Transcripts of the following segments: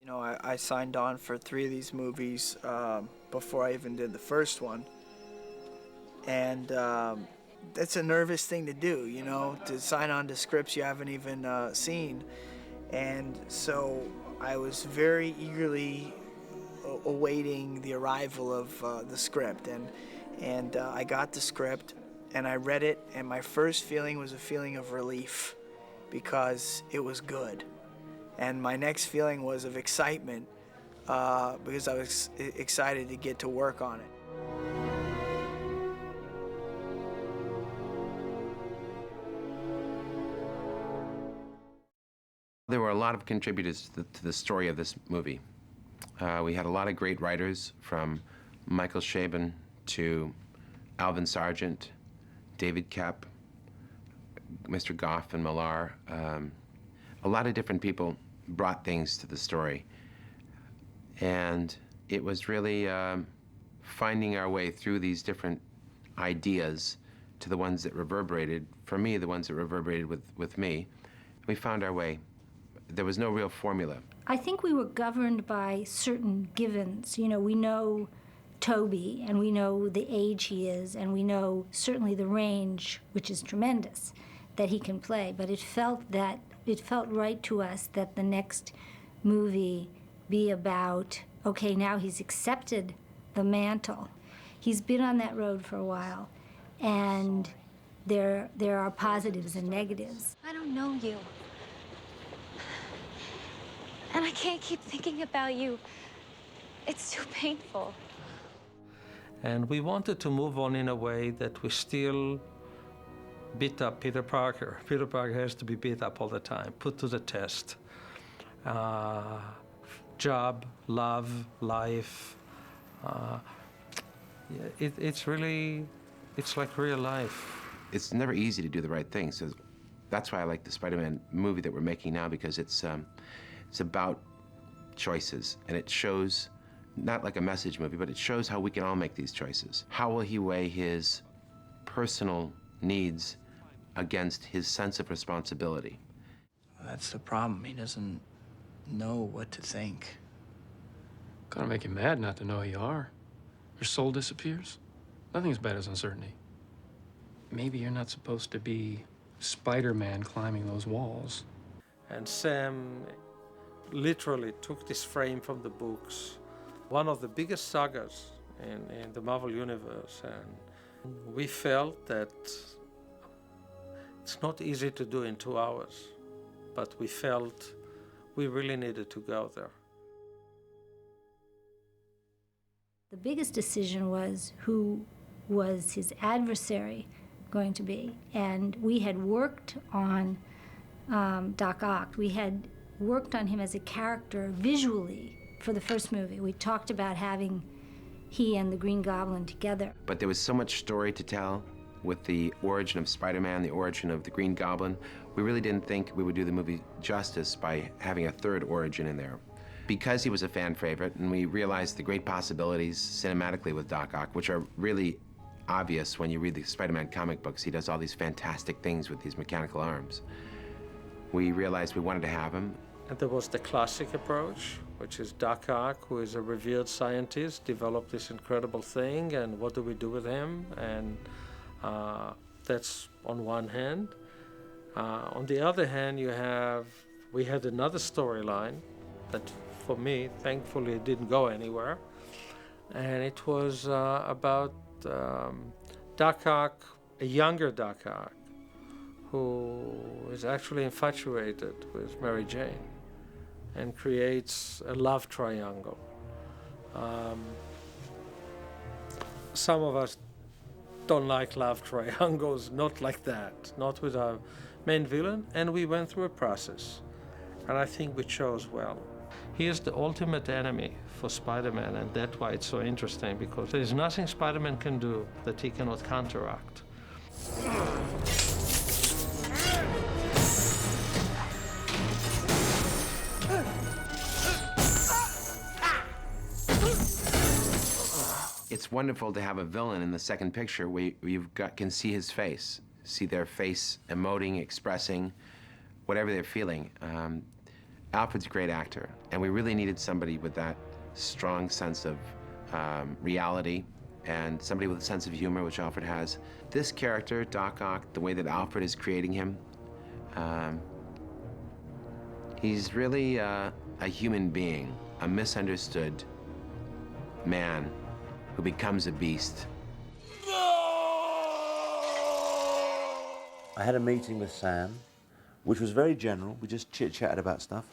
You know, I signed on for 3 of these movies before I even did the first one. And that's a nervous thing to do, you know, to sign on to scripts you haven't even seen. And so I was very eagerly awaiting the arrival of the script. And I got the script and I read it, and my first feeling was a feeling of relief because it was good. And my next feeling was of excitement because I was excited to get to work on it. There were a lot of contributors to the story of this movie. We had a lot of great writers, from Michael Chabon to Alvin Sargent, David Koepp, Mr. Goff and Millar. A lot of different people brought things to the story. And it was really finding our way through these different ideas to the ones that reverberated, for me, the ones that reverberated with me. We found our way. There was no real formula. I think we were governed by certain givens. You know, we know Tobey, and we know the age he is, and we know certainly the range, which is tremendous, that he can play. But it felt right to us that the next movie be about, okay, now he's accepted the mantle. He's been on that road for a while, and there are positives and negatives. I don't know you. And I can't keep thinking about you. It's too painful. And we wanted to move on in a way that we still beat up Peter Parker. Peter Parker has to be beat up all the time, put to the test. Job, love, life. It's like real life. It's never easy to do the right thing, so that's why I like the Spider-Man movie that we're making now, because it's about choices, and it shows, not like a message movie, but it shows how we can all make these choices. How will he weigh his personal needs against his sense of responsibility? That's the problem. He doesn't know what to think. Gonna make you mad not to know who you are. Your soul disappears. Nothing as bad as uncertainty. Maybe you're not supposed to be Spider-Man climbing those walls. And Sam literally took this frame from the books, one of the biggest sagas in the Marvel Universe, and we felt that it's not easy to do in 2 hours, but we felt we really needed to go there. The biggest decision was who was his adversary going to be, and we had worked on Doc Ock. We had worked on him as a character visually for the first movie. We talked about having he and the Green Goblin together. But there was so much story to tell with the origin of Spider-Man, the origin of the Green Goblin. We really didn't think we would do the movie justice by having a third origin in there. Because he was a fan favorite, and we realized the great possibilities cinematically with Doc Ock, which are really obvious when you read the Spider-Man comic books. He does all these fantastic things with these mechanical arms. We realized we wanted to have him. And there was the classic approach, which is Doc Ock, who is a revered scientist, developed this incredible thing, and what do we do with him? And that's on one hand. On the other hand, we had another storyline that, for me, thankfully, it didn't go anywhere. And it was about Doc Ock, a younger Doc Ock, who is actually infatuated with Mary Jane and creates a love triangle. Some of us don't like love triangles, not like that, not with our main villain, and we went through a process, and I think we chose well. He is the ultimate enemy for Spider-Man, and that's why it's so interesting, because there's nothing Spider-Man can do that he cannot counteract. It's wonderful to have a villain in the second picture where can see his face, see their face emoting, expressing whatever they're feeling. Alfred's a great actor, and we really needed somebody with that strong sense of reality and somebody with a sense of humor, which Alfred has. This character, Doc Ock, the way that Alfred is creating him, he's really a human being, a misunderstood man who becomes a beast. I had a meeting with Sam, which was very general. We just chit-chatted about stuff.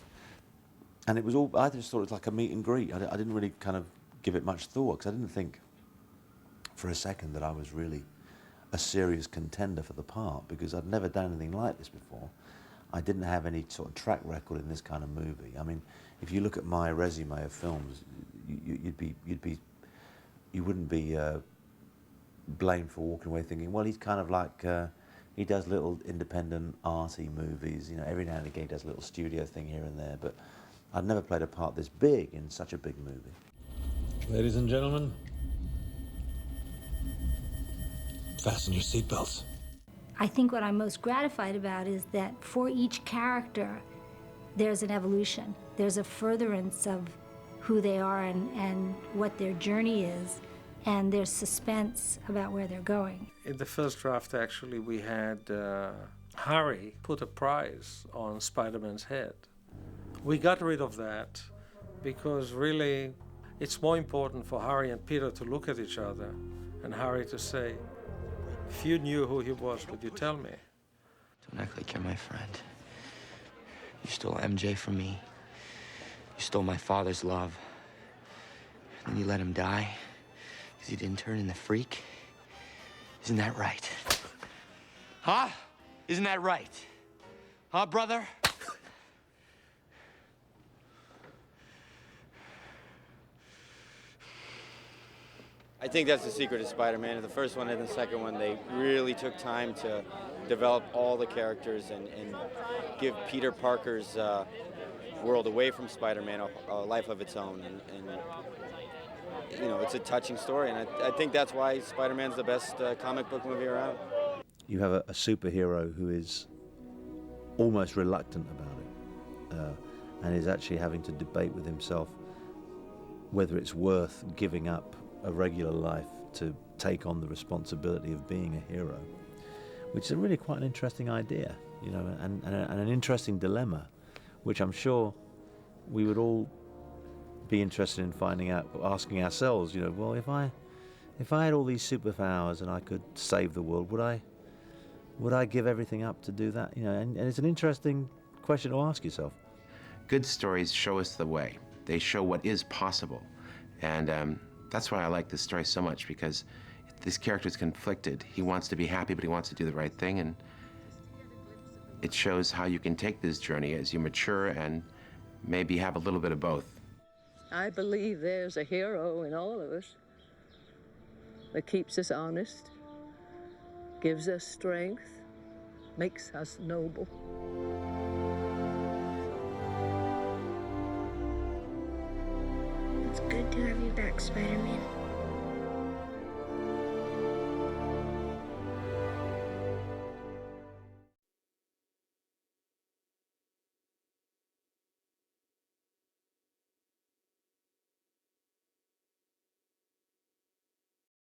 And it was all, I just thought it was like a meet and greet. I didn't really kind of give it much thought, because I didn't think for a second that I was really a serious contender for the part, because I'd never done anything like this before. I didn't have any sort of track record in this kind of movie. I mean, if you look at my resume of films, you wouldn't be blamed for walking away thinking, well, he's kind of like, he does little independent arty movies, you know, every now and again he does a little studio thing here and there, but I'd never played a part this big in such a big movie. Ladies and gentlemen, fasten your seatbelts. I think what I'm most gratified about is that for each character, there's an evolution. There's a furtherance of who they are and what their journey is, and there's suspense about where they're going. In the first draft, actually, we had Harry put a prize on Spider-Man's head. We got rid of that because really it's more important for Harry and Peter to look at each other and Harry to say, if you knew who he was, would you tell me? Don't act like you're my friend. You stole MJ from me. You stole my father's love. And you let him die because he didn't turn in the freak. Isn't that right? Huh? Isn't that right? Huh, brother? I think that's the secret of Spider-Man. The first one and the second one, they really took time to develop all the characters and give Peter Parker's world away from Spider-Man a life of its own. And you know, it's a touching story, and I think that's why Spider-Man's the best comic book movie around. You have a superhero who is almost reluctant about it, and is actually having to debate with himself whether it's worth giving up a regular life to take on the responsibility of being a hero, which is really quite an interesting idea, you know, and an interesting dilemma, which I'm sure we would all be interested in finding out, asking ourselves, you know, well, if I had all these superpowers and I could save the world, would I give everything up to do that? You know, and it's an interesting question to ask yourself. Good stories show us the way. They show what is possible, and that's why I like this story so much, because this character is conflicted. He wants to be happy, but he wants to do the right thing, and it shows how you can take this journey as you mature and maybe have a little bit of both. I believe there's a hero in all of us that keeps us honest, gives us strength, makes us noble. It's good to have you back, Spider-Man.